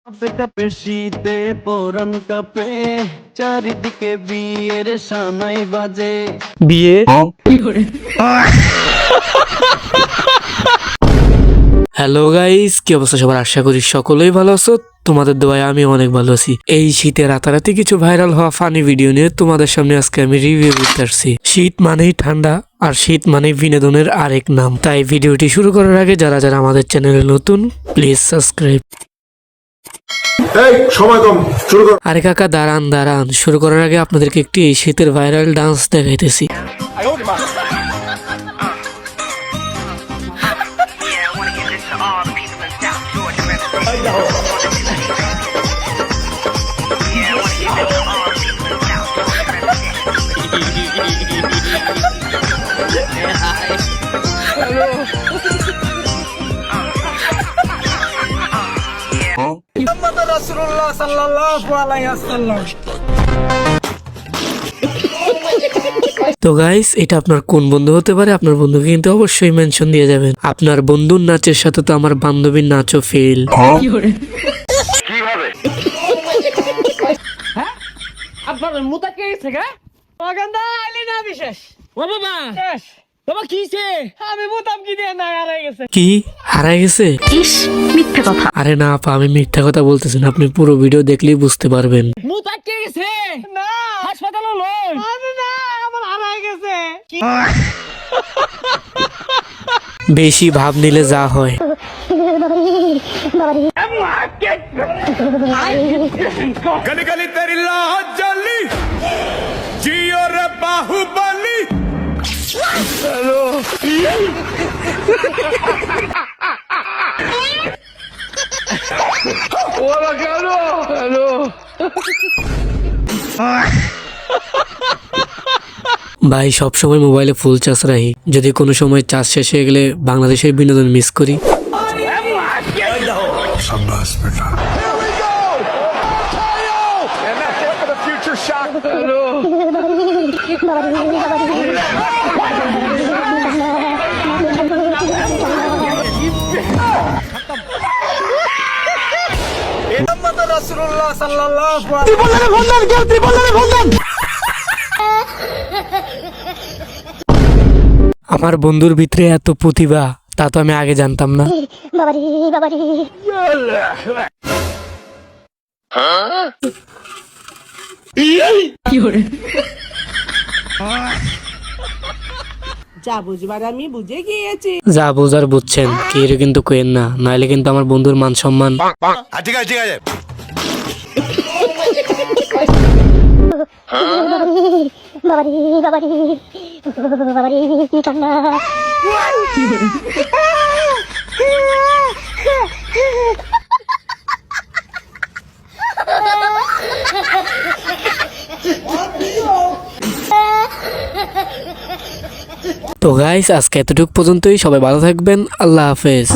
কাঁপে কাঁপে শীতে পরাণ কাঁপে, চারিদিকে বিয়ের সানাই বাজে। বিয়ে হ্যালো গাইস, কি অবস্থা সবার? আশা করি সকলেই ভালো আছো। তোমাদের দোয়ায় আমি অনেক ভালো আছি। এই শীতে রাতারাতি কিছু ভাইরাল হওয়া ফানি ভিডিও নিয়ে তোমাদের সামনে আজকে আমি রিভিউ করতে আসছি। শীত মানেই ঠান্ডা, আর শীত মানেই বিনোদনের আরেক নাম। তাই ভিডিওটি শুরু করার আগে যারা যারা আমাদের চ্যানেলে নতুন, প্লিজ সাবস্ক্রাইব। সময় কম, শুরু কর। আরে কাকা দাঁড়ান দাঁড়ান, শুরু করার আগে আপনাদেরকে একটি এই শীতের ভাইরাল ডান্স দেখাইতেছি। তো গাইস, এটা আপনার কোন বন্ধু হতে পারে? আপনার বন্ধুকে কিন্তু অবশ্যই মেনশন দিয়ে যাবেন। আপনার বন্ধুর নাচের সাথে তো আমার বান্ধবীর নাচও ফেল। আপনার মুতা কে গেছে গা? অগন্দা আইলি না বিশেষ। ও বাবা শেষ। বাবা কিছে? আমি মুতাম কি দিয়ে না হারাই গেছে। কি হারাই গেছে? ইস, মিথ্যে কথা। আরে না আপা, আমি মিথ্যা কথা বলতেছি না, আপনি পুরো ভিডিও দেখলেই বুঝতে পারবেন। মুতা কে গেছে? না হাসপাতালে লই। আরে না, আমার হারাই গেছে। বেশি ভাব নিলে যা হয়। गली गली तेरी लाहौर जली, जियो रे बाहुबली। ভাই সবসময় মোবাইলে ফুল চার্জ রাখি, যদি কোনো সময় চার্জ শেষ হয়ে গেলে বাংলাদেশের বিনোদন মিস করি। शाबाश बेटा। আমার বন্ধুর ভিতরে এত প্রতিভা, তা তো আমি আগে জানতাম না। যা বুঝবার আমি বুঝে গিয়েছি। যা বোঝার বুঝছেন, কেউ কিন্তু কেন না, নাইলে কিন্তু আমার বন্ধুর মান সম্মান। ঠিক আছে ঠিক আছে। তো গাইস, আজকে এতটুকু পর্যন্তই। সবাই ভালো থাকবেন, আল্লাহ হাফেজ।